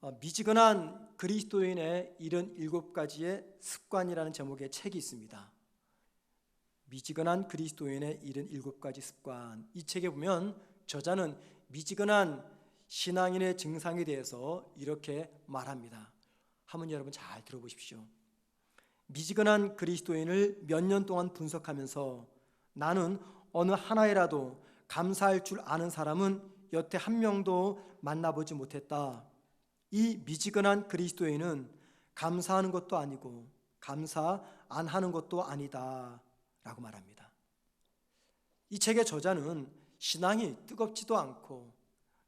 미지근한 그리스도인의 77가지의 습관이라는 제목의 책이 있습니다. 미지근한 그리스도인의 77가지 습관. 이 책에 보면 저자는 미지근한 신앙인의 증상에 대해서 이렇게 말합니다. 한번 여러분 잘 들어보십시오. 미지근한 그리스도인을 몇 년 동안 분석하면서 나는 어느 하나이라도 감사할 줄 아는 사람은 여태 한 명도 만나보지 못했다. 이 미지근한 그리스도인은 감사하는 것도 아니고 감사 안 하는 것도 아니다 라고 말합니다. 이 책의 저자는 신앙이 뜨겁지도 않고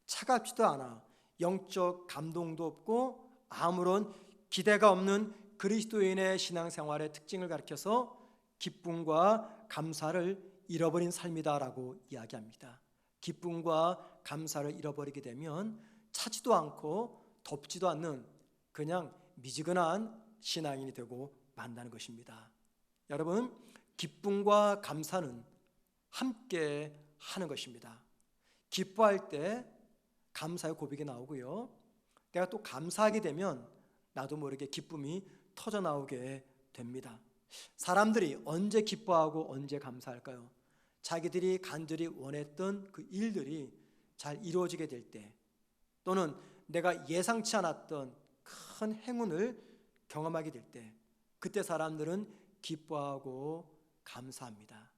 차갑지도 않아 영적 감동도 없고 아무런 기대가 없는 그리스도인의 신앙생활의 특징을 가리켜서 기쁨과 감사를 잃어버린 삶이다라고 이야기합니다. 기쁨과 감사를 잃어버리게 되면 차지도 않고 덥지도 않는 그냥 미지근한 신앙인이 되고 만다는 것입니다. 여러분, 기쁨과 감사는 함께 하는 것입니다. 기뻐할 때 감사의 고백이 나오고요, 내가 또 감사하게 되면 나도 모르게 기쁨이 터져 나오게 됩니다. 사람들이 언제 기뻐하고 언제 감사할까요? 자기들이 간절히 원했던 그 일들이 잘 이루어지게 될 때, 또는 내가 예상치 않았던 큰 행운을 경험하게 될 때, 그때 사람들은 기뻐하고 감사합니다.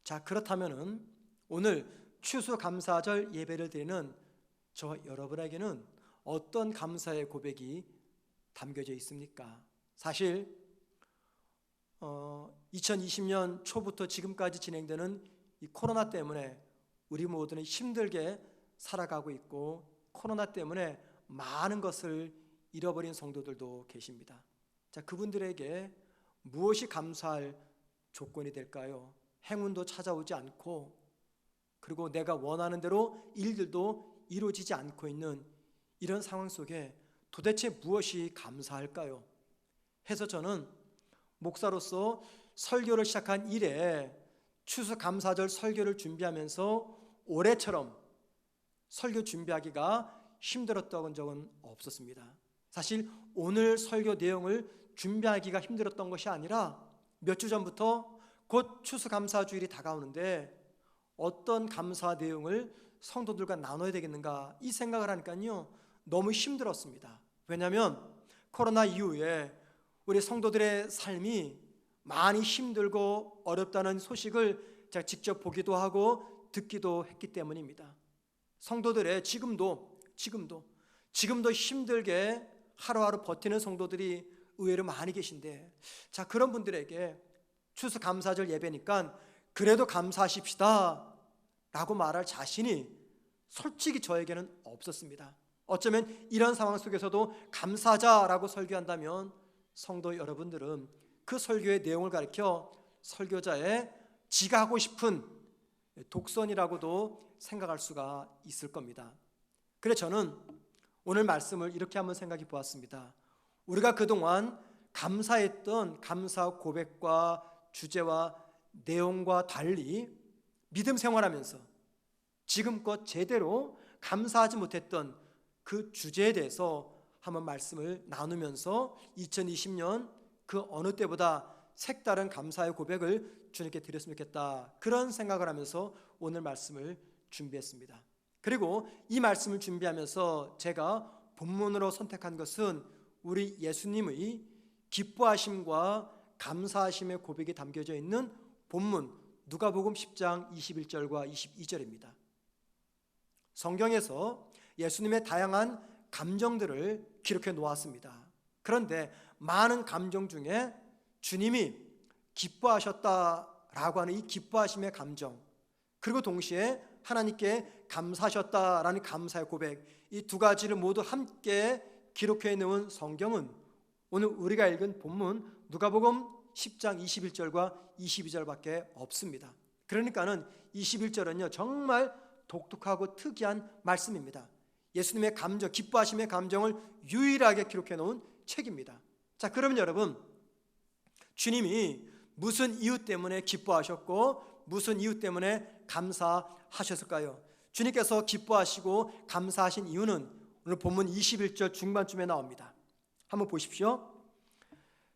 자, 그렇다면은 오늘 추수감사절 예배를 드리는 저 여러분에게는 어떤 감사의 고백이 담겨져 있습니까? 사실 2020년 초부터 지금까지 진행되는 이 코로나 때문에 우리 모두는 힘들게 살아가고 있고, 코로나 때문에 많은 것을 잃어버린 성도들도 계십니다. 자, 그분들에게 무엇이 감사할 조건이 될까요? 행운도 찾아오지 않고, 그리고 내가 원하는 대로 일들도 이루어지지 않고 있는 이런 상황 속에 도대체 무엇이 감사할까요? 해서 저는 목사로서 설교를 시작한 이래 추수감사절 설교를 준비하면서 올해처럼 설교 준비하기가 힘들었던 적은 없었습니다. 사실 오늘 설교 내용을 준비하기가 힘들었던 것이 아니라 몇 주 전부터 곧 추수감사주일이 다가오는데 어떤 감사 내용을 성도들과 나눠야 되겠는가, 이 생각을 하니까요 너무 힘들었습니다. 왜냐하면 코로나 이후에 우리 성도들의 삶이 많이 힘들고 어렵다는 소식을 제가 직접 보기도 하고 듣기도 했기 때문입니다. 성도들의 지금도 힘들게 하루하루 버티는 성도들이 의외로 많이 계신데, 자, 그런 분들에게 추수감사절 예배니까 그래도 감사하십시다 라고 말할 자신이 솔직히 저에게는 없었습니다. 어쩌면 이런 상황 속에서도 감사하자라고 설교한다면 성도 여러분들은 그 설교의 내용을 가리켜 설교자의 지가 하고 싶은 독선이라고도 생각할 수가 있을 겁니다. 그래서 저는 오늘 말씀을 이렇게 한번 생각해 보았습니다. 우리가 그동안 감사했던 감사 고백과 주제와 내용과 달리 믿음 생활하면서 지금껏 제대로 감사하지 못했던 그 주제에 대해서 한번 말씀을 나누면서 2020년 그 어느 때보다 색다른 감사의 고백을 주님께 드렸으면 좋겠다, 그런 생각을 하면서 오늘 말씀을 준비했습니다. 그리고 이 말씀을 준비하면서 제가 본문으로 선택한 것은 우리 예수님의 기뻐하심과 감사하심의 고백이 담겨져 있는 본문 누가복음 10장 21절과 22절입니다. 성경에서 예수님의 다양한 감정들을 기록해 놓았습니다. 그런데 많은 감정 중에 주님이 기뻐하셨다라고 하는 이 기뻐하심의 감정, 그리고 동시에 하나님께 감사하셨다라는 감사의 고백, 이 두 가지를 모두 함께 기록해 놓은 성경은 오늘 우리가 읽은 본문 누가복음 10장 21절과 22절밖에 없습니다. 그러니까는 21절은요 정말 독특하고 특이한 말씀입니다. 예수님의 감정, 기뻐하심의 감정을 유일하게 기록해 놓은 책입니다. 자, 그러면 여러분, 주님이 무슨 이유 때문에 기뻐하셨고 무슨 이유 때문에 감사하셨을까요? 주님께서 기뻐하시고 감사하신 이유는 오늘 본문 21절 중반쯤에 나옵니다. 한번 보십시오.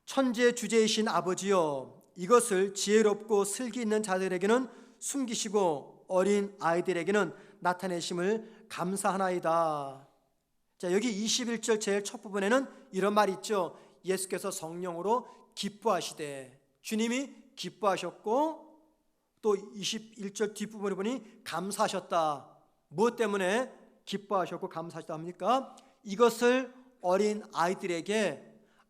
천지의 주제이신 아버지여, 이것을 지혜롭고 슬기 있는 자들에게는 숨기시고 어린 아이들에게는 나타내심을 감사하나이다. 자, 여기 21절 제일 첫 부분에는 이런 말이 있죠. 예수께서 성령으로 기뻐하시되, 주님이 기뻐하셨고, 또 21절 뒷부분에 보니 감사하셨다. 무엇 때문에 기뻐하셨고 감사하셨다 합니까? 이것을 어린 아이들에게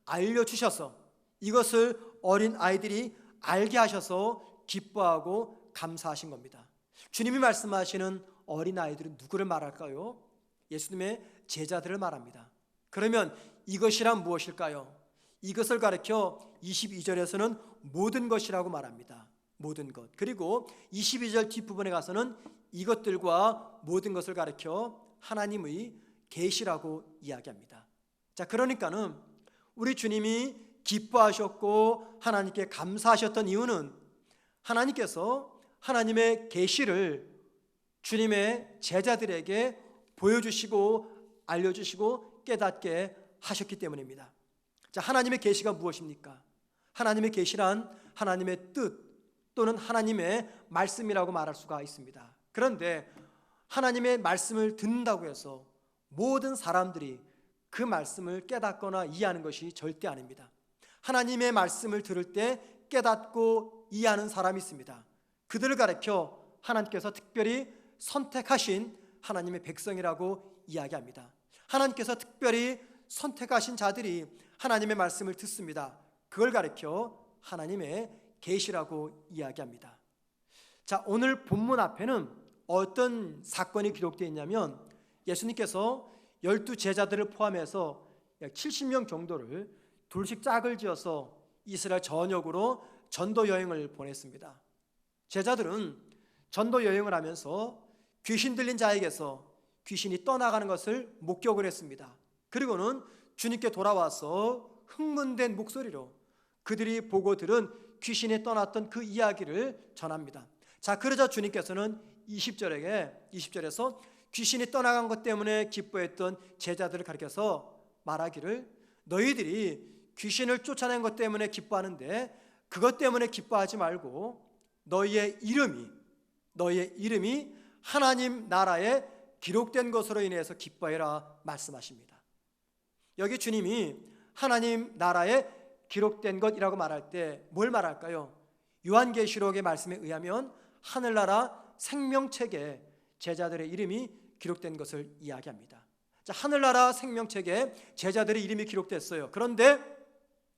알려주셔서, 이것을 어린 아이들이 알게 하셔서 기뻐하고 감사하신 겁니다. 주님이 말씀하시는 어린 아이들은 누구를 말할까요? 예수님의 제자들을 말합니다. 그러면 이것이란 무엇일까요? 이것을 가리켜 22절에서는 모든 것이라고 말합니다. 모든 것. 그리고 22절 뒷부분에 가서는 이것들과 모든 것을 가리켜 하나님의 계시라고 이야기합니다. 자, 그러니까는 우리 주님이 기뻐하셨고 하나님께 감사하셨던 이유는 하나님께서 하나님의 계시를 주님의 제자들에게 보여주시고 알려주시고 깨닫게 하셨기 때문입니다. 자, 하나님의 계시가 무엇입니까? 하나님의 계시란 하나님의 뜻 또는 하나님의 말씀이라고 말할 수가 있습니다. 그런데 하나님의 말씀을 듣는다고 해서 모든 사람들이 그 말씀을 깨닫거나 이해하는 것이 절대 아닙니다. 하나님의 말씀을 들을 때 깨닫고 이해하는 사람이 있습니다. 그들을 가리켜 하나님께서 특별히 선택하신 하나님의 백성이라고 이야기합니다. 하나님께서 특별히 선택하신 자들이 하나님의 말씀을 듣습니다. 그걸 가리켜 하나님의 계시라고 이야기합니다. 자, 오늘 본문 앞에는 어떤 사건이 기록되어 있냐면 예수님께서 12 제자들을 포함해서 약 70명 정도를 둘씩 짝을 지어서 이스라엘 전역으로 전도 여행을 보냈습니다. 제자들은 전도 여행을 하면서 귀신 들린 자에게서 귀신이 떠나가는 것을 목격을 했습니다. 그리고는 주님께 돌아와서 흥분된 목소리로 그들이 보고 들은 귀신이 떠났던 그 이야기를 전합니다. 자, 그러자 주님께서는 20절에서 귀신이 떠나간 것 때문에 기뻐했던 제자들을 가리켜서 말하기를, 너희들이 귀신을 쫓아낸 것 때문에 기뻐하는데 그것 때문에 기뻐하지 말고 너희의 이름이 하나님 나라에 기록된 것으로 인해서 기뻐해라 말씀하십니다. 여기 주님이 하나님 나라에 기록된 것이라고 말할 때 뭘 말할까요? 요한계시록의 말씀에 의하면 하늘나라 생명책에 제자들의 이름이 기록된 것을 이야기합니다. 자, 하늘나라 생명책에 제자들의 이름이 기록됐어요. 그런데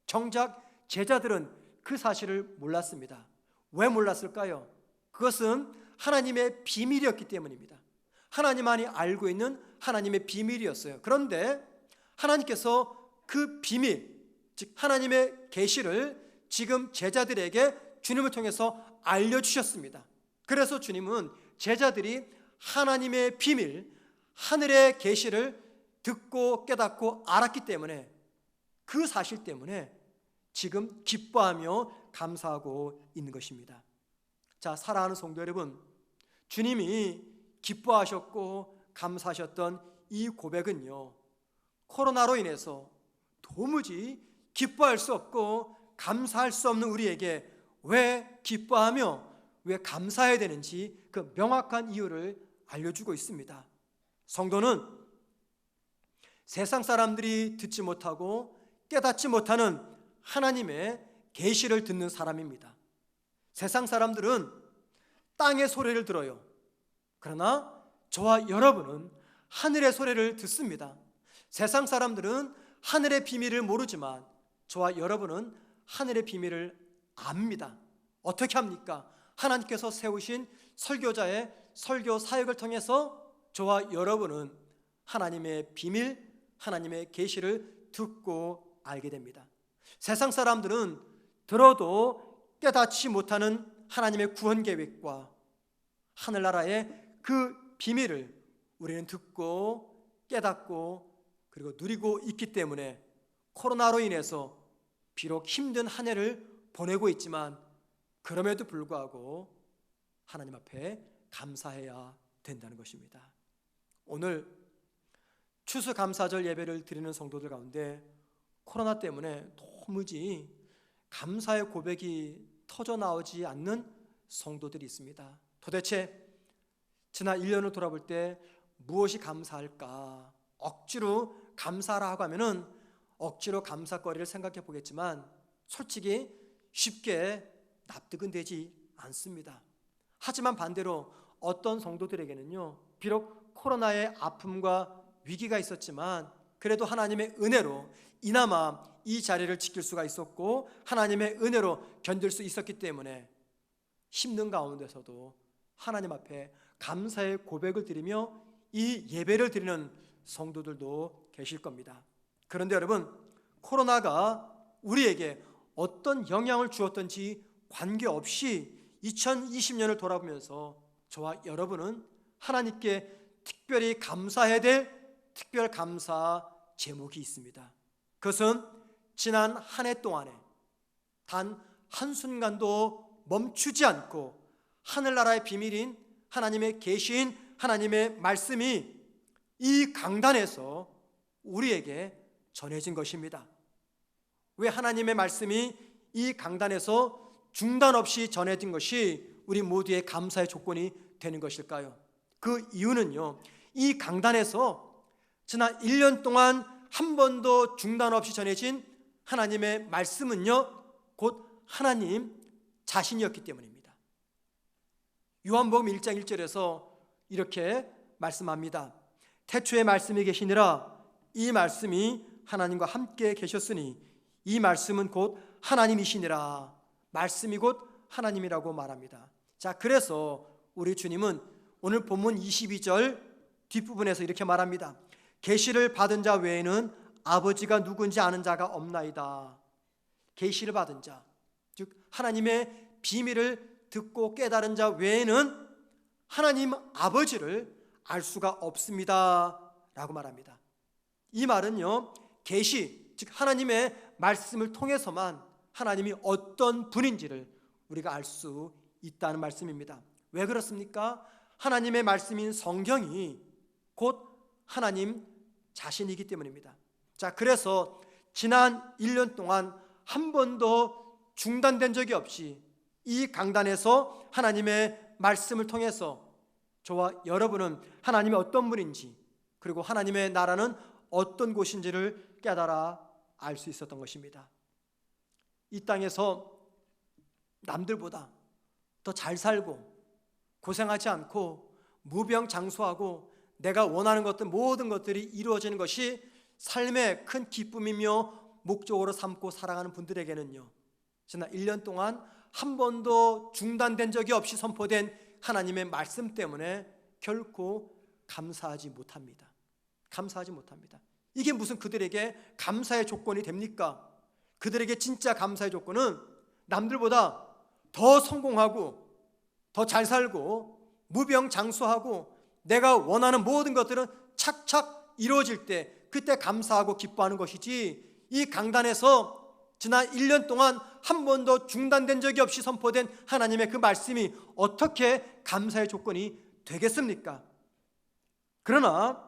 정작 제자들은 그 사실을 몰랐습니다. 왜 몰랐을까요? 그것은 하나님의 비밀이었기 때문입니다. 하나님만이 알고 있는 하나님의 비밀이었어요. 그런데 하나님께서 그 비밀, 즉 하나님의 계시를 지금 제자들에게 주님을 통해서 알려주셨습니다. 그래서 주님은 제자들이 하나님의 비밀, 하늘의 계시를 듣고 깨닫고 알았기 때문에 그 사실 때문에 지금 기뻐하며 감사하고 있는 것입니다. 자, 사랑하는 성도 여러분, 주님이 기뻐하셨고 감사하셨던 이 고백은요, 코로나로 인해서 도무지 기뻐할 수 없고 감사할 수 없는 우리에게 왜 기뻐하며 왜 감사해야 되는지 그 명확한 이유를 알려주고 있습니다. 성도는 세상 사람들이 듣지 못하고 깨닫지 못하는 하나님의 계시를 듣는 사람입니다. 세상 사람들은 땅의 소리를 들어요. 그러나 저와 여러분은 하늘의 소리를 듣습니다. 세상 사람들은 하늘의 비밀을 모르지만 저와 여러분은 하늘의 비밀을 압니다. 어떻게 합니까? 하나님께서 세우신 설교자의 설교 사역을 통해서 저와 여러분은 하나님의 비밀, 하나님의 계시를 듣고 알게 됩니다. 세상 사람들은 들어도 깨닫지 못하는 하나님의 구원 계획과 하늘나라의 그 비밀을 우리는 듣고 깨닫고 그리고 누리고 있기 때문에 코로나로 인해서 비록 힘든 한 해를 보내고 있지만 그럼에도 불구하고 하나님 앞에 감사해야 된다는 것입니다. 오늘 추수감사절 예배를 드리는 성도들 가운데 코로나 때문에 도무지 감사의 고백이 터져 나오지 않는 성도들이 있습니다. 도대체 지난 1년을 돌아볼 때 무엇이 감사할까? 억지로 감사라 하고 하면은 억지로 감사거리를 생각해 보겠지만 솔직히 쉽게 납득은 되지 않습니다. 하지만 반대로 어떤 성도들에게는요, 비록 코로나의 아픔과 위기가 있었지만 그래도 하나님의 은혜로 이나마 이 자리를 지킬 수가 있었고 하나님의 은혜로 견딜 수 있었기 때문에 힘든 가운데서도 하나님 앞에 감사의 고백을 드리며 이 예배를 드리는 성도들도 계실 겁니다. 그런데 여러분, 코로나가 우리에게 어떤 영향을 주었던지 관계없이 2020년을 돌아보면서 저와 여러분은 하나님께 특별히 감사해야 될 특별 감사 제목이 있습니다. 그것은 지난 한 해 동안에 단 한순간도 멈추지 않고 하늘나라의 비밀인 하나님의 계시인 하나님의 말씀이 이 강단에서 우리에게 전해진 것입니다. 왜 하나님의 말씀이 이 강단에서 중단 없이 전해진 것이 우리 모두의 감사의 조건이 되는 것일까요? 그 이유는요, 이 강단에서 지난 1년 동안 한 번도 중단 없이 전해진 하나님의 말씀은요, 곧 하나님 자신이었기 때문입니다. 요한복음 1장 1절에서 이렇게 말씀합니다. 태초에 말씀이 계시니라. 이 말씀이 하나님과 함께 계셨으니 이 말씀은 곧 하나님이시니라. 말씀이 곧 하나님이라고 말합니다. 자, 그래서 우리 주님은 오늘 본문 22절 뒷부분에서 이렇게 말합니다. 계시를 받은 자 외에는 아버지가 누군지 아는 자가 없나이다. 계시를 받은 자, 즉 하나님의 비밀을 듣고 깨달은 자 외에는 하나님 아버지를 알 수가 없습니다 라고 말합니다. 이 말은요, 계시, 즉 하나님의 말씀을 통해서만 하나님이 어떤 분인지를 우리가 알 수 있다는 말씀입니다. 왜 그렇습니까? 하나님의 말씀인 성경이 곧 하나님 자신이기 때문입니다. 자, 그래서 지난 1년 동안 한 번도 중단된 적이 없이 이 강단에서 하나님의 말씀을 통해서 저와 여러분은 하나님이 어떤 분인지, 그리고 하나님의 나라는 어떤 곳인지를 깨달아 알 수 있었던 것입니다. 이 땅에서 남들보다 더 잘 살고 고생하지 않고 무병장수하고 내가 원하는 것들 모든 것들이 이루어지는 것이 삶의 큰 기쁨이며 목적으로 삼고 살아가는 분들에게는요, 지난 1년 동안 한 번도 중단된 적이 없이 선포된 하나님의 말씀 때문에 결코 감사하지 못합니다. 감사하지 못합니다. 이게 무슨 그들에게 감사의 조건이 됩니까? 그들에게 진짜 감사의 조건은 남들보다 더 성공하고 더 잘 살고 무병장수하고 내가 원하는 모든 것들은 착착 이루어질 때 그때 감사하고 기뻐하는 것이지, 이 강단에서 지난 1년 동안 한 번도 중단된 적이 없이 선포된 하나님의 그 말씀이 어떻게 감사의 조건이 되겠습니까? 그러나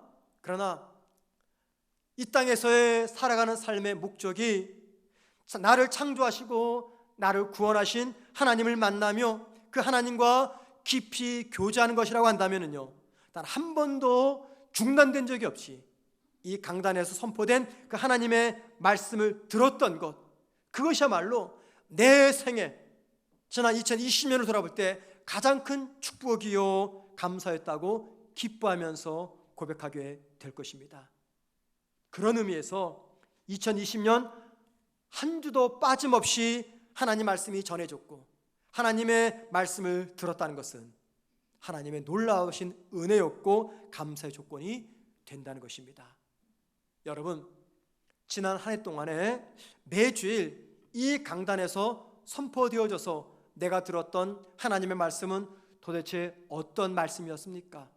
이 땅에서의 살아가는 삶의 목적이 나를 창조하시고 나를 구원하신 하나님을 만나며 그 하나님과 깊이 교제하는 것이라고 한다면요, 단 한 번도 중단된 적이 없이 이 강단에서 선포된 그 하나님의 말씀을 들었던 것, 그것이야말로 내 생애 지난 2020년을 돌아볼 때 가장 큰 축복이요 감사였다고 기뻐하면서 고백하게 될 것입니다. 그런 의미에서 2020년 한 주도 빠짐없이 하나님 말씀이 전해졌고 하나님의 말씀을 들었다는 것은 하나님의 놀라우신 은혜였고 감사의 조건이 된다는 것입니다. 여러분, 지난 한 해 동안에 매주일 이 강단에서 선포되어져서 내가 들었던 하나님의 말씀은 도대체 어떤 말씀이었습니까?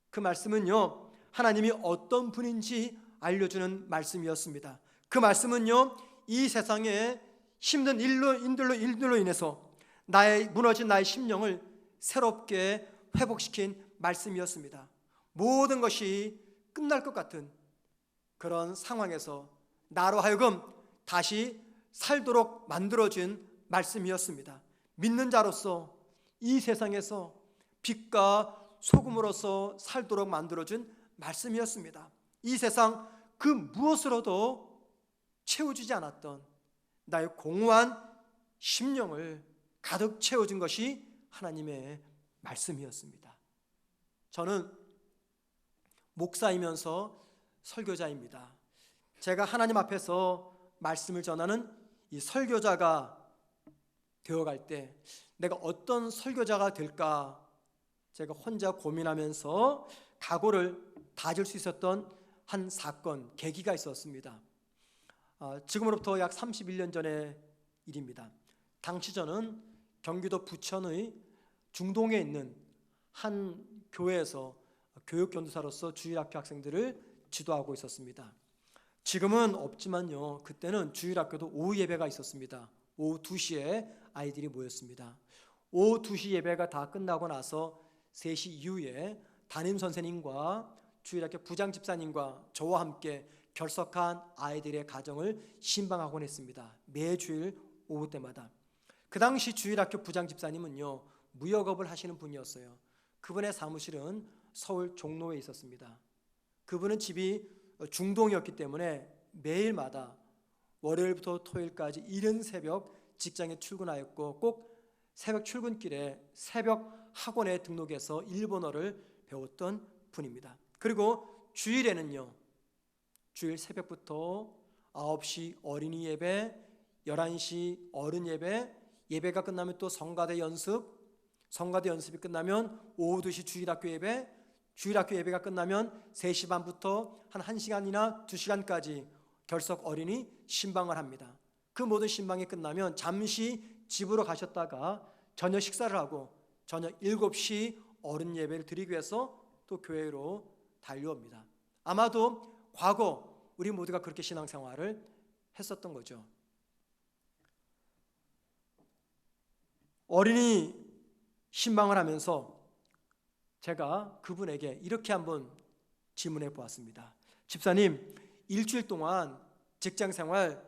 그 말씀은요, 하나님이 어떤 분인지 알려주는 말씀이었습니다. 그 말씀은요, 이 세상에 힘든 일들로 인해서 무너진 나의 심령을 새롭게 회복시킨 말씀이었습니다. 모든 것이 끝날 것 같은 그런 상황에서 나로 하여금 다시 살도록 만들어준 말씀이었습니다. 믿는 자로서 이 세상에서 빛과 소금으로서 살도록 만들어준 말씀이었습니다. 이 세상 그 무엇으로도 채워주지 않았던 나의 공허한 심령을 가득 채워준 것이 하나님의 말씀이었습니다. 저는 목사이면서 설교자입니다. 제가 하나님 앞에서 말씀을 전하는 이 설교자가 되어갈 때 내가 어떤 설교자가 될까 제가 혼자 고민하면서 각오를 다질 수 있었던 한 사건, 계기가 있었습니다. 지금으로부터 약 31년 전의 일입니다. 당시 저는 경기도 부천의 중동에 있는 한 교회에서 교육전도사로서 주일학교 학생들을 지도하고 있었습니다. 지금은 없지만요, 그때는 주일학교도 오후 예배가 있었습니다. 오후 2시에 아이들이 모였습니다. 오후 2시 예배가 다 끝나고 나서 3시 이후에 담임선생님과 주일학교 부장집사님과 저와 함께 결석한 아이들의 가정을 신방하곤 했습니다. 매주일 오후 때마다. 그 당시 주일학교 부장집사님은요, 무역업을 하시는 분이었어요. 그분의 사무실은 서울 종로에 있었습니다. 그분은 집이 중동이었기 때문에 매일마다 월요일부터 토요일까지 이른 새벽 직장에 출근하였고 꼭 새벽 출근길에 새벽 학원에 등록해서 일본어를 배웠던 분입니다. 그리고 주일에는요, 주일 새벽부터 9시 어린이 예배, 11시 어른 예배, 예배가 끝나면 또 성가대 연습, 성가대 연습이 끝나면 오후 2시 주일학교 예배, 주일학교 예배가 끝나면 3시 반부터 한 1시간이나 2시간까지 결석 어린이 신방을 합니다. 그 모든 신방이 끝나면 잠시 집으로 가셨다가 저녁 식사를 하고 저녁 7시 어른 예배를 드리기 위해서 또 교회로 달려옵니다. 아마도 과거 우리 모두가 그렇게 신앙생활을 했었던 거죠. 어린이 신방을 하면서 제가 그분에게 이렇게 한번 질문해 보았습니다. 집사님, 일주일 동안 직장생활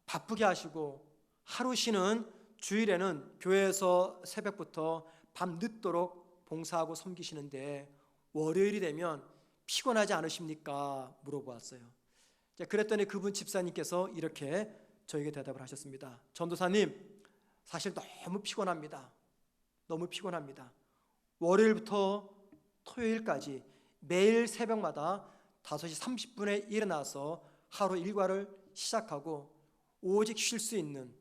바쁘게 하시고 하루 쉬는 주일에는 교회에서 새벽부터 밤 늦도록 봉사하고 섬기시는데 월요일이 되면 피곤하지 않으십니까? 물어보았어요. 그랬더니 그분 집사님께서 이렇게 저에게 대답을 하셨습니다. 전도사님, 사실 너무 피곤합니다. 너무 피곤합니다. 월요일부터 토요일까지 매일 새벽마다 5시 30분에 일어나서 하루 일과를 시작하고 오직 쉴 수 있는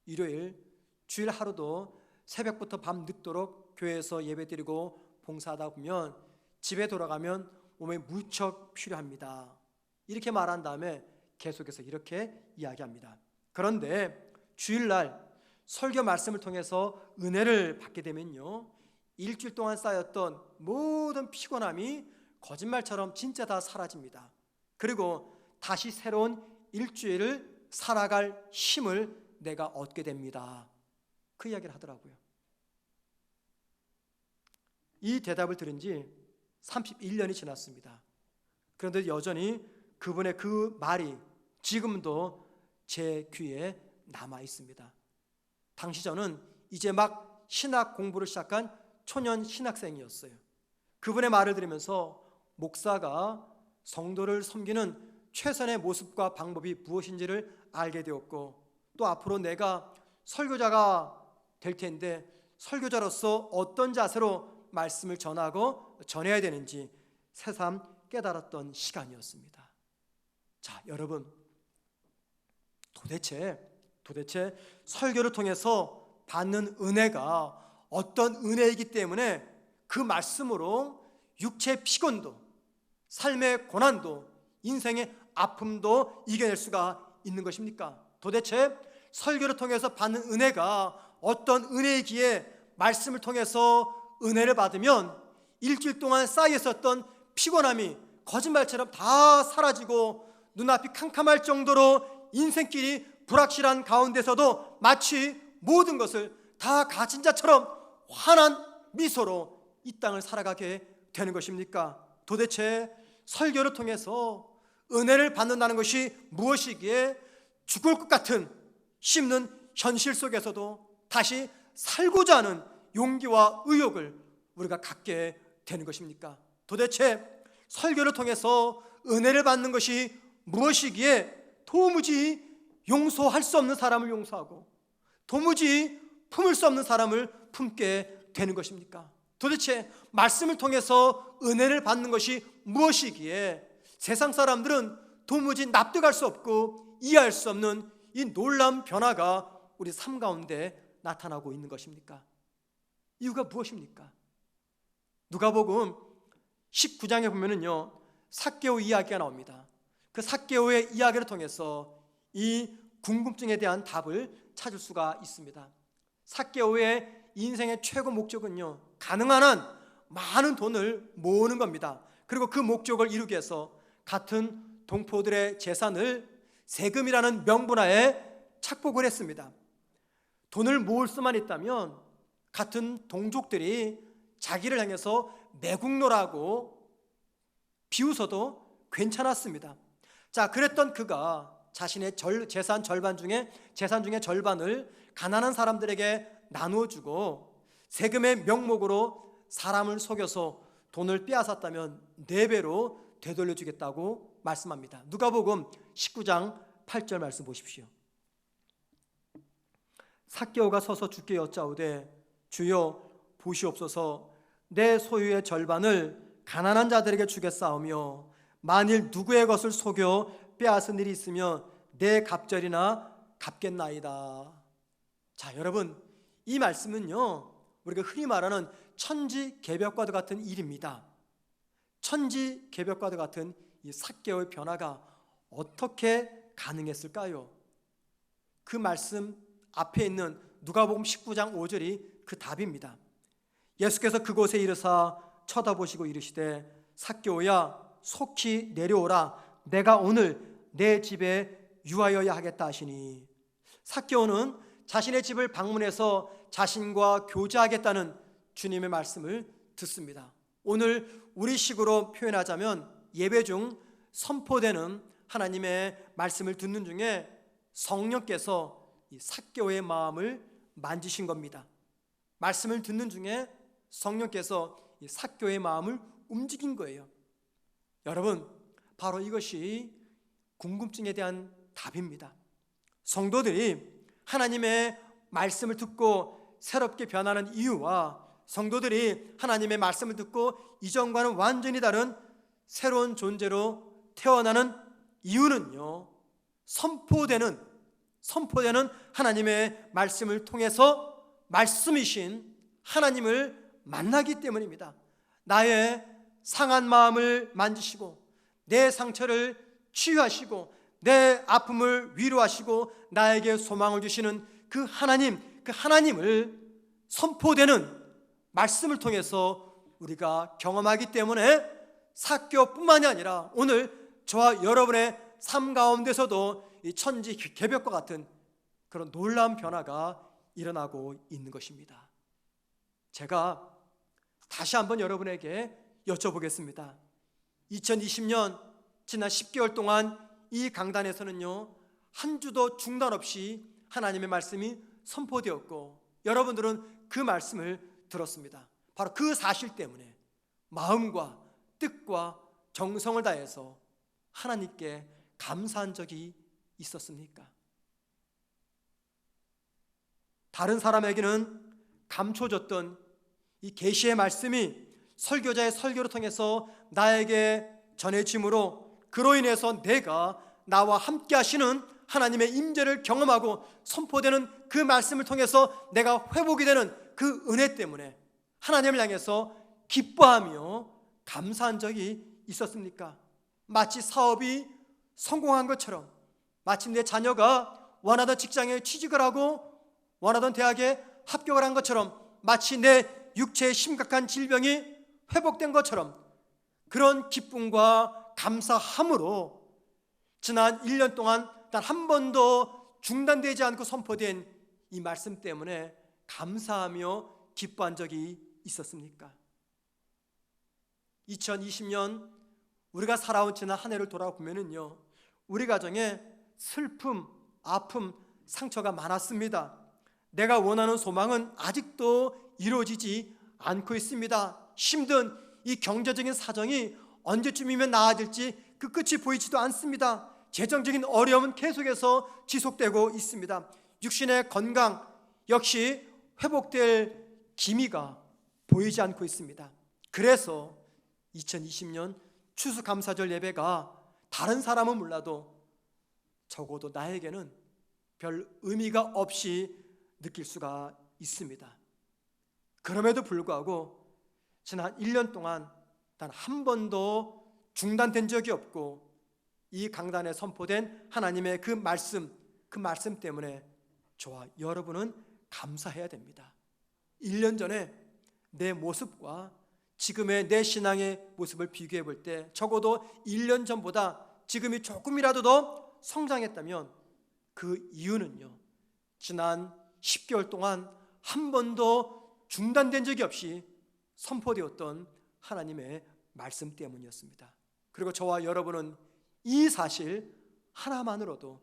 일요일, 주일 하루도 새벽부터 밤 늦도록 교회에서 예배드리고 봉사하다 보면 집에 돌아가면 몸에 무척 필요합니다. 이렇게 말한 다음에 계속해서 이렇게 이야기합니다. 그런데 주일날 설교 말씀을 통해서 은혜를 받게 되면요, 일주일 동안 쌓였던 모든 피곤함이 거짓말처럼 진짜 다 사라집니다. 그리고 다시 새로운 일주일을 살아갈 힘을 내가 얻게 됩니다. 그 이야기를 하더라고요. 이 대답을 들은 지 31년이 지났습니다. 그런데 여전히 그분의 그 말이 지금도 제 귀에 남아 있습니다. 당시 저는 이제 막 신학 공부를 시작한 초년 신학생이었어요. 그분의 말을 들으면서 목사가 성도를 섬기는 최선의 모습과 방법이 무엇인지를 알게 되었고, 또 앞으로 내가 설교자가 될 텐데 설교자로서 어떤 자세로 말씀을 전하고 전해야 되는지 새삼 깨달았던 시간이었습니다. 자, 여러분, 도대체 설교를 통해서 받는 은혜가 어떤 은혜이기 때문에 그 말씀으로 육체의 피곤도, 삶의 고난도, 인생의 아픔도 이겨낼 수가 있는 것입니까? 도대체 설교를 통해서 받는 은혜가 어떤 은혜이기에 말씀을 통해서 은혜를 받으면 일주일 동안 쌓여 있었던 피곤함이 거짓말처럼 다 사라지고 눈앞이 캄캄할 정도로 인생길이 불확실한 가운데서도 마치 모든 것을 다 가진 자처럼 환한 미소로 이 땅을 살아가게 되는 것입니까? 도대체 설교를 통해서 은혜를 받는다는 것이 무엇이기에 죽을 것 같은 씹는 현실 속에서도 다시 살고자 하는 용기와 의욕을 우리가 갖게 되는 것입니까? 도대체 설교를 통해서 은혜를 받는 것이 무엇이기에 도무지 용서할 수 없는 사람을 용서하고 도무지 품을 수 없는 사람을 품게 되는 것입니까? 도대체 말씀을 통해서 은혜를 받는 것이 무엇이기에 세상 사람들은 도무지 납득할 수 없고 이해할 수 없는 이 놀라운 변화가 우리 삶 가운데 나타나고 있는 것입니까? 이유가 무엇입니까? 누가복음 19장에 보면은요, 삭개오 이야기가 나옵니다. 그 삭개오의 이야기를 통해서 이 궁금증에 대한 답을 찾을 수가 있습니다. 삭개오의 인생의 최고 목적은요, 가능한 한 많은 돈을 모으는 겁니다. 그리고 그 목적을 이루기 위해서 같은 동포들의 재산을 세금이라는 명분하에 착복을 했습니다. 돈을 모을 수만 있다면 같은 동족들이 자기를 향해서 매국노라고 비웃어도 괜찮았습니다. 자, 그랬던 그가 자신의 재산 중에 절반을 가난한 사람들에게 나누어주고 세금의 명목으로 사람을 속여서 돈을 빼앗았다면 4배로 되돌려주겠다고 말씀합니다. 누가복음 19장 8절 말씀 보십시오. 삭개오가 서서 주께 여짜오되 주여 보시옵소서, 내 소유의 절반을 가난한 자들에게 주겠사오며 만일 누구의 것을 속여 빼앗은 일이 있으면 내 갑절이나 갚겠나이다. 자, 여러분, 이 말씀은요, 우리가 흔히 말하는 천지개벽과도 같은 일입니다. 천지개벽과도 같은 이 삭개오의 변화가 어떻게 가능했을까요? 그 말씀 앞에 있는 누가복음 19장 5절이 그 답입니다. 예수께서 그곳에 이르사 쳐다보시고 이르시되 삭개오야 속히 내려오라, 내가 오늘 내 집에 유하여야 하겠다 하시니, 삭개오는 자신의 집을 방문해서 자신과 교제하겠다는 주님의 말씀을 듣습니다. 오늘 우리식으로 표현하자면 예배 중 선포되는 하나님의 말씀을 듣는 중에 성령께서 이 삭개오의 마음을 만지신 겁니다. 말씀을 듣는 중에 성령께서 이 삭개오의 마음을 움직인 거예요. 여러분, 바로 이것이 궁금증에 대한 답입니다. 성도들이 하나님의 말씀을 듣고 새롭게 변하는 이유와 성도들이 하나님의 말씀을 듣고 이전과는 완전히 다른 새로운 존재로 태어나는 이유는요, 선포되는 하나님의 말씀을 통해서 말씀이신 하나님을 만나기 때문입니다. 나의 상한 마음을 만지시고 내 상처를 치유하시고 내 아픔을 위로하시고 나에게 소망을 주시는 그 하나님을 선포되는 말씀을 통해서 우리가 경험하기 때문에 삭개오뿐만이 아니라 오늘 저와 여러분의 삶 가운데서도 이 천지개벽과 같은 그런 놀라운 변화가 일어나고 있는 것입니다. 제가 다시 한번 여러분에게 여쭤보겠습니다. 2020년 지난 10개월 동안 이 강단에서는요, 한 주도 중단 없이 하나님의 말씀이 선포되었고 여러분들은 그 말씀을 들었습니다. 바로 그 사실 때문에 마음과 뜻과 정성을 다해서 하나님께 감사한 적이 있었습니까? 다른 사람에게는 감춰졌던 이 계시의 말씀이 설교자의 설교를 통해서 나에게 전해짐으로 그로 인해서 내가 나와 함께 하시는 하나님의 임재를 경험하고 선포되는 그 말씀을 통해서 내가 회복이 되는 그 은혜 때문에 하나님을 향해서 기뻐하며 감사한 적이 있었습니까? 마치 사업이 성공한 것처럼, 마침 내 자녀가 원하던 직장에 취직을 하고 원하던 대학에 합격을 한 것처럼, 마치 내 육체의 심각한 질병이 회복된 것처럼 그런 기쁨과 감사함으로 지난 1년 동안 단 한 번도 중단되지 않고 선포된 이 말씀 때문에 감사하며 기뻐한 적이 있었습니까? 2020년 우리가 살아온 지난 한 해를 돌아보면은요, 우리 가정에 슬픔, 아픔, 상처가 많았습니다. 내가 원하는 소망은 아직도 이루어지지 않고 있습니다. 힘든 이 경제적인 사정이 언제쯤이면 나아질지 그 끝이 보이지도 않습니다. 재정적인 어려움은 계속해서 지속되고 있습니다. 육신의 건강 역시 회복될 기미가 보이지 않고 있습니다. 그래서 2020년 추수감사절 예배가 다른 사람은 몰라도 적어도 나에게는 별 의미가 없이 느낄 수가 있습니다. 그럼에도 불구하고 지난 1년 동안 단 한 번도 중단된 적이 없고 이 강단에 선포된 하나님의 그 말씀 때문에 저와 여러분은 감사해야 됩니다. 1년 전에 내 모습과 지금의 내 신앙의 모습을 비교해 볼 때 적어도 1년 전보다 지금이 조금이라도 더 성장했다면 그 이유는요, 지난 10개월 동안 한 번도 중단된 적이 없이 선포되었던 하나님의 말씀 때문이었습니다. 그리고 저와 여러분은 이 사실 하나만으로도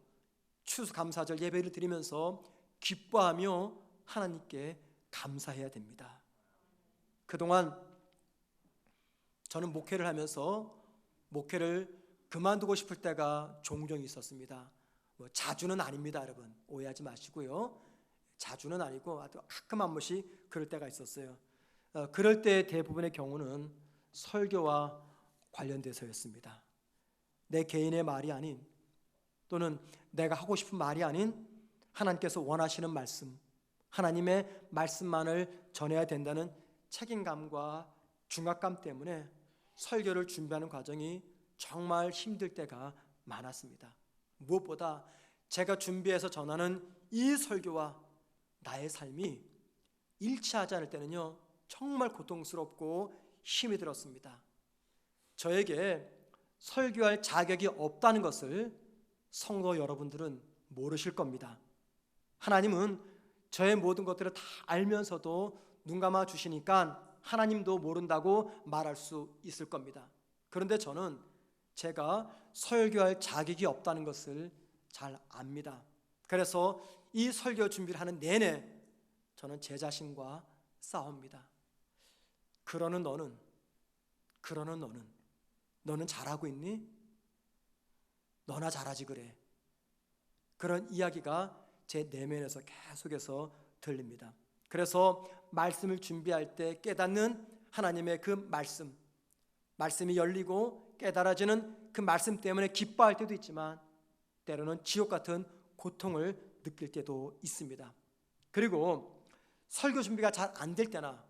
추수감사절 예배를 드리면서 기뻐하며 하나님께 감사해야 됩니다. 그동안 저는 목회를 하면서 목회를 그만두고 싶을 때가 종종 있었습니다. 자주는 아닙니다, 여러분. 오해하지 마시고요. 자주는 아니고 가끔 한 번씩 그럴 때가 있었어요. 그럴 때 대부분의 경우는 설교와 관련돼서였습니다. 내 개인의 말이 아닌, 또는 내가 하고 싶은 말이 아닌 하나님께서 원하시는 말씀, 하나님의 말씀만을 전해야 된다는 책임감과 중압감 때문에 설교를 준비하는 과정이 정말 힘들 때가 많았습니다. 무엇보다 제가 준비해서 전하는 이 설교와 나의 삶이 일치하지 않을 때는요, 정말 고통스럽고 힘이 들었습니다. 저에게 설교할 자격이 없다는 것을 성도 여러분들은 모르실 겁니다. 하나님은 저의 모든 것들을 다 알면서도 눈 감아 주시니까 하나님도 모른다고 말할 수 있을 겁니다. 그런데 저는 제가 설교할 자격이 없다는 것을 잘 압니다. 그래서 이 설교 준비를 하는 내내 저는 제 자신과 싸웁니다. 그러는 너는 잘하고 있니? 너나 잘하지 그래. 그런 이야기가 제 내면에서 계속해서 들립니다. 그래서 말씀을 준비할 때 깨닫는 하나님의 그 말씀이 열리고 깨달아지는 그 말씀 때문에 기뻐할 때도 있지만 때로는 지옥 같은 고통을 느낄 때도 있습니다. 그리고 설교 준비가 잘 안 될 때나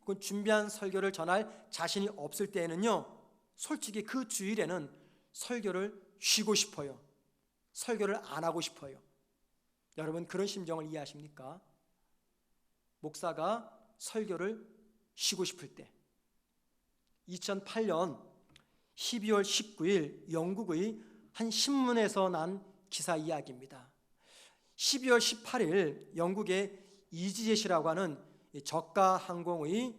혹은 준비한 설교를 전할 자신이 없을 때에는요, 솔직히 그 주일에는 설교를 쉬고 싶어요. 설교를 안 하고 싶어요. 여러분 그런 심정을 이해하십니까? 목사가 설교를 쉬고 싶을 때, 2008년 12월 19일 영국의 한 신문에서 난 기사 이야기입니다. 12월 18일 영국의 이지젯이라고 하는 저가 항공의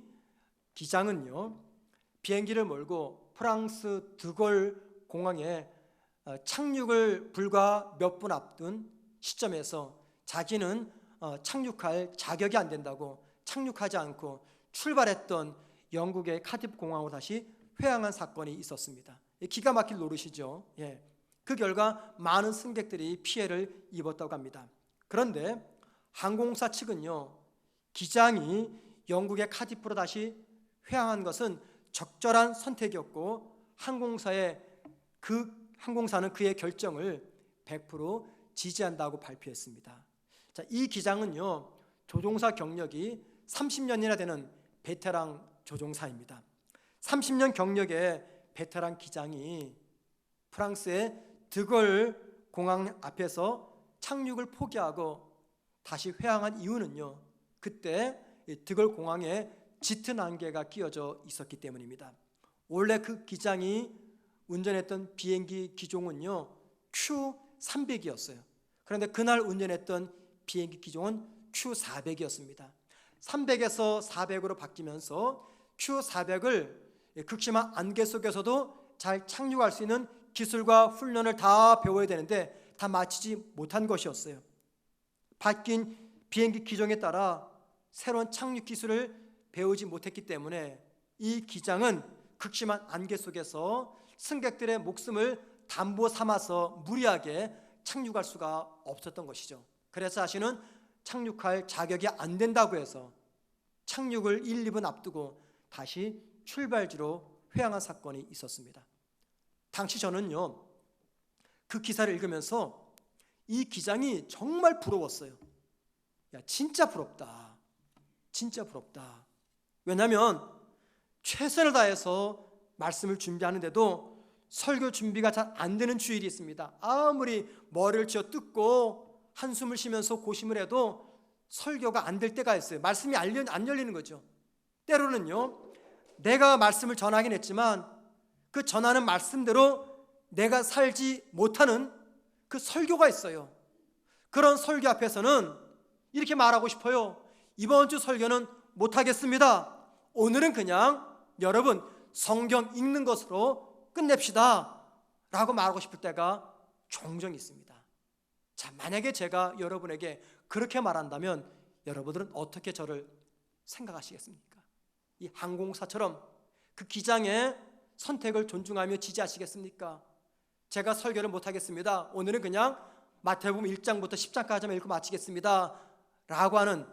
기장은요, 비행기를 몰고 프랑스 드골 공항에 착륙을 불과 몇 분 앞둔 시점에서 자기는 착륙할 자격이 안 된다고 착륙하지 않고 출발했던 영국의 카디프 공항으로 다시 회항한 사건이 있었습니다. 기가 막힐 노릇이죠. 그 결과 많은 승객들이 피해를 입었다고 합니다. 그런데 항공사 측은요, 기장이 영국의 카디프로 다시 회항한 것은 적절한 선택이었고 항공사는 그의 결정을 100% 지지한다고 발표했습니다. 자, 이 기장은요, 조종사 경력이 30년이나 되는 베테랑 조종사입니다. 30년 경력의 베테랑 기장이 프랑스의 드골 공항 앞에서 착륙을 포기하고 다시 회항한 이유는요, 그때 드골 공항에 짙은 안개가 끼어져 있었기 때문입니다. 원래 그 기장이 운전했던 비행기 기종은요, Q300이었어요. 그런데 그날 운전했던 비행기 기종은 Q400이었습니다. 300에서 400으로 바뀌면서 Q400을 극심한 안개 속에서도 잘 착륙할 수 있는 기술과 훈련을 다 배워야 되는데 다 마치지 못한 것이었어요. 바뀐 비행기 기종에 따라 새로운 착륙 기술을 배우지 못했기 때문에 이 기장은 극심한 안개 속에서 승객들의 목숨을 담보 삼아서 무리하게 착륙할 수가 없었던 것이죠. 그래서 자신은 착륙할 자격이 안 된다고 해서 착륙을 1, 2분 앞두고 다시 출발지로 회항한 사건이 있었습니다. 당시 저는요, 그 기사를 읽으면서 이 기장이 정말 부러웠어요. 야, 진짜 부럽다. 진짜 부럽다. 왜냐하면 최선을 다해서 말씀을 준비하는데도 설교 준비가 잘 안 되는 주일이 있습니다. 아무리 머리를 쥐어 뜯고 한숨을 쉬면서 고심을 해도 설교가 안 될 때가 있어요. 말씀이 안 열리는 거죠. 때로는요, 내가 말씀을 전하긴 했지만 그 전하는 말씀대로 내가 살지 못하는 그 설교가 있어요. 그런 설교 앞에서는 이렇게 말하고 싶어요. 이번 주 설교는 못하겠습니다. 오늘은 그냥 여러분 성경 읽는 것으로 끝냅시다 라고 말하고 싶을 때가 종종 있습니다. 자, 만약에 제가 여러분에게 그렇게 말한다면 여러분들은 어떻게 저를 생각하시겠습니까? 이 항공사처럼 그 기장의 선택을 존중하며 지지하시겠습니까? 제가 설교를 못하겠습니다. 오늘은 그냥 마태복음 1장부터 10장까지만 읽고 마치겠습니다 라고 하는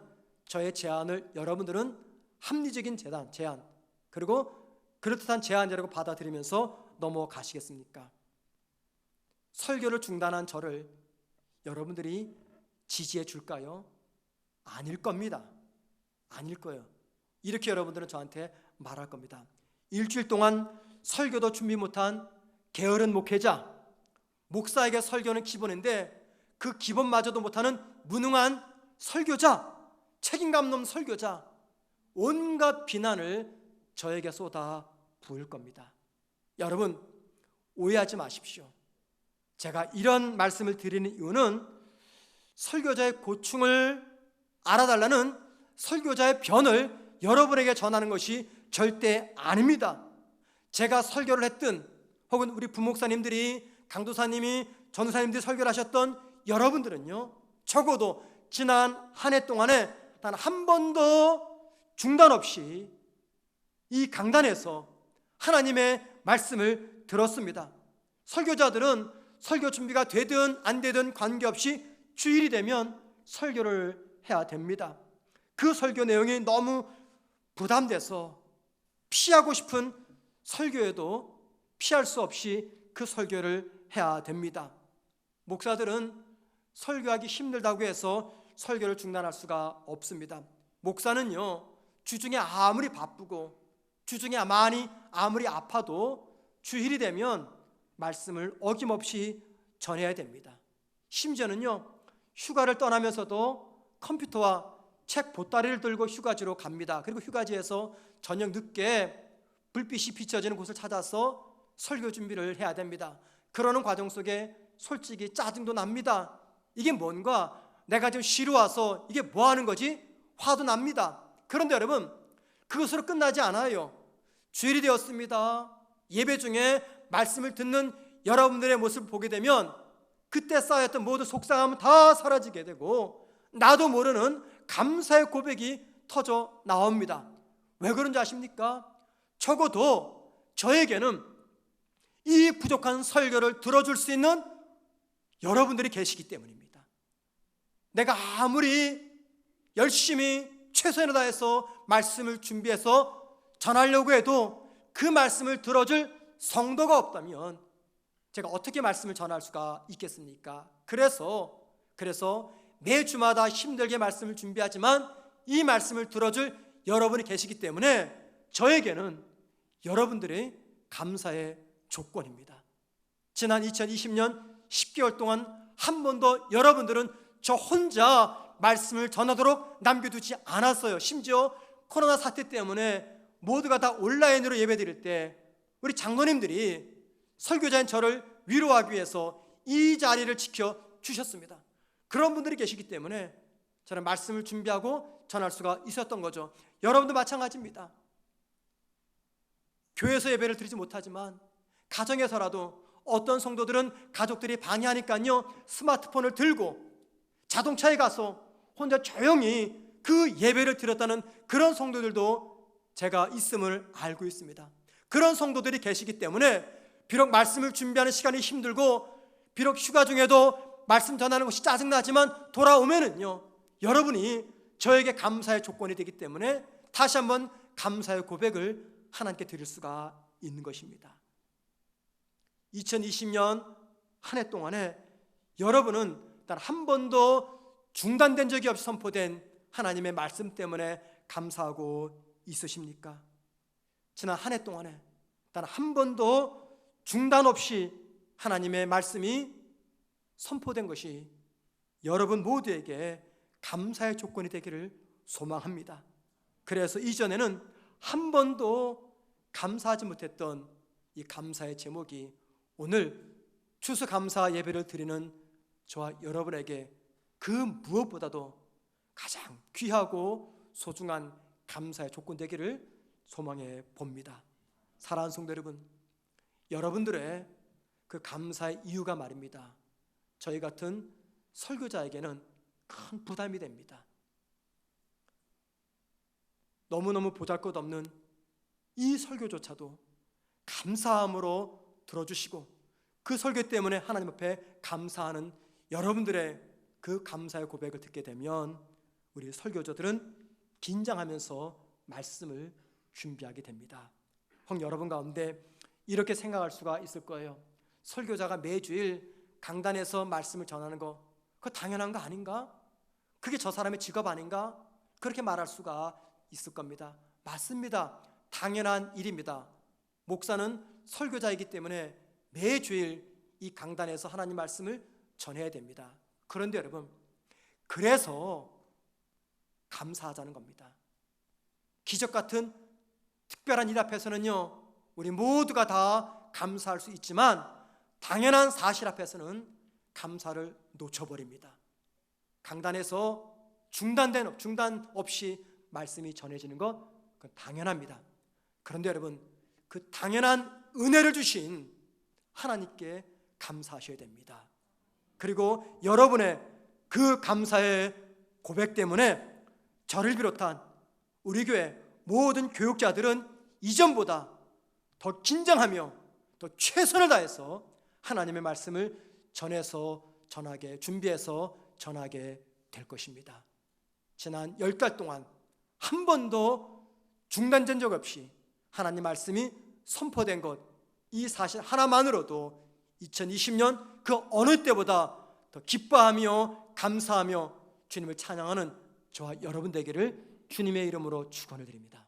저의 제안을 여러분들은 합리적인 제안 그리고 그럴듯한 제안이라고 받아들이면서 넘어가시겠습니까? 설교를 중단한 저를 여러분들이 지지해 줄까요? 아닐 겁니다. 아닐 거예요. 이렇게 여러분들은 저한테 말할 겁니다. 일주일 동안 설교도 준비 못한 게으른 목회자, 목사에게 설교는 기본인데 그 기본마저도 못하는 무능한 설교자, 책임감 없는 설교자, 온갖 비난을 저에게 쏟아 부을 겁니다. 여러분, 오해하지 마십시오. 제가 이런 말씀을 드리는 이유는 설교자의 고충을 알아달라는 설교자의 변을 여러분에게 전하는 것이 절대 아닙니다. 제가 설교를 했든 혹은 우리 부목사님들이, 강도사님이, 전도사님들이 설교를 하셨던 여러분들은요, 적어도 지난 한 해 동안에 단 한 번도 중단 없이 이 강단에서 하나님의 말씀을 들었습니다. 설교자들은 설교 준비가 되든 안 되든 관계없이 주일이 되면 설교를 해야 됩니다. 그 설교 내용이 너무 부담돼서 피하고 싶은 설교에도 피할 수 없이 그 설교를 해야 됩니다. 목사들은 설교하기 힘들다고 해서 설교를 중단할 수가 없습니다. 목사는요, 주중에 아무리 바쁘고 주중에 아무리 아파도 주일이 되면 말씀을 어김없이 전해야 됩니다. 심지어는요, 휴가를 떠나면서도 컴퓨터와 책 보따리를 들고 휴가지로 갑니다. 그리고 휴가지에서 저녁 늦게 불빛이 비춰지는 곳을 찾아서 설교 준비를 해야 됩니다. 그러는 과정 속에 솔직히 짜증도 납니다. 이게 뭔가, 내가 지금 쉬러 와서 이게 뭐 하는 거지? 화도 납니다. 그런데 여러분, 그것으로 끝나지 않아요. 주일이 되었습니다. 예배 중에 말씀을 듣는 여러분들의 모습을 보게 되면 그때 쌓였던 모든 속상함은 다 사라지게 되고 나도 모르는 감사의 고백이 터져 나옵니다. 왜 그런지 아십니까? 적어도 저에게는 이 부족한 설교를 들어줄 수 있는 여러분들이 계시기 때문입니다. 내가 아무리 열심히 최선을 다해서 말씀을 준비해서 전하려고 해도 그 말씀을 들어줄 성도가 없다면 제가 어떻게 말씀을 전할 수가 있겠습니까? 그래서 매주마다 힘들게 말씀을 준비하지만 이 말씀을 들어줄 여러분이 계시기 때문에 저에게는 여러분들의 감사의 조건입니다. 지난 2020년 10개월 동안 한 번도 여러분들은 저 혼자 말씀을 전하도록 남겨두지 않았어요. 심지어 코로나 사태 때문에 모두가 다 온라인으로 예배드릴 때 우리 장로님들이 설교자인 저를 위로하기 위해서 이 자리를 지켜주셨습니다. 그런 분들이 계시기 때문에 저는 말씀을 준비하고 전할 수가 있었던 거죠. 여러분도 마찬가지입니다. 교회에서 예배를 드리지 못하지만 가정에서라도 어떤 성도들은 가족들이 방해하니까요 스마트폰을 들고 자동차에 가서 혼자 조용히 그 예배를 드렸다는 그런 성도들도 제가 있음을 알고 있습니다. 그런 성도들이 계시기 때문에 비록 말씀을 준비하는 시간이 힘들고 비록 휴가 중에도 말씀 전하는 것이 짜증나지만 돌아오면은요 여러분이 저에게 감사의 조건이 되기 때문에 다시 한번 감사의 고백을 하나님께 드릴 수가 있는 것입니다. 2020년 한 해 동안에 여러분은 단 한 번도 중단된 적이 없이 선포된 하나님의 말씀 때문에 감사하고 있으십니까? 지난 한 해 동안에 단 한 번도 중단 없이 하나님의 말씀이 선포된 것이 여러분 모두에게 감사의 조건이 되기를 소망합니다. 그래서 이전에는 한 번도 감사하지 못했던 이 감사의 제목이 오늘 추수감사 예배를 드리는 저와 여러분에게 그 무엇보다도 가장 귀하고 소중한 감사의 조건 되기를 소망해 봅니다. 사랑하는 성도 여러분, 여러분들의 그 감사의 이유가 말입니다, 저희 같은 설교자에게는 큰 부담이 됩니다. 너무너무 보잘것없는 이 설교조차도 감사함으로 들어주시고 그 설교 때문에 하나님 앞에 감사하는 여러분들의 그 감사의 고백을 듣게 되면 우리 설교자들은 긴장하면서 말씀을 준비하게 됩니다. 혹 여러분 가운데 이렇게 생각할 수가 있을 거예요. 설교자가 매주일 강단에서 말씀을 전하는 거 그거 당연한 거 아닌가? 그게 저 사람의 직업 아닌가? 그렇게 말할 수가 있을 겁니다. 맞습니다. 당연한 일입니다. 목사는 설교자이기 때문에 매주일 이 강단에서 하나님 말씀을 전해야 됩니다. 그런데 여러분, 그래서 감사하자는 겁니다. 기적 같은 특별한 일 앞에서는요 우리 모두가 다 감사할 수 있지만 당연한 사실 앞에서는 감사를 놓쳐버립니다. 강단에서 중단 없이 말씀이 전해지는 것 그건 당연합니다. 그런데 여러분, 그 당연한 은혜를 주신 하나님께 감사하셔야 됩니다. 그리고 여러분의 그 감사의 고백 때문에 저를 비롯한 우리 교회 모든 교육자들은 이전보다 더 긴장하며 더 최선을 다해서 하나님의 말씀을 준비해서 전하게 될 것입니다. 지난 10달 동안 한 번도 중단된 적 없이 하나님 말씀이 선포된 것, 이 사실 하나만으로도 2020년 그 어느 때보다 더 기뻐하며 감사하며 주님을 찬양하는 저와 여러분 되기를 주님의 이름으로 축원을 드립니다.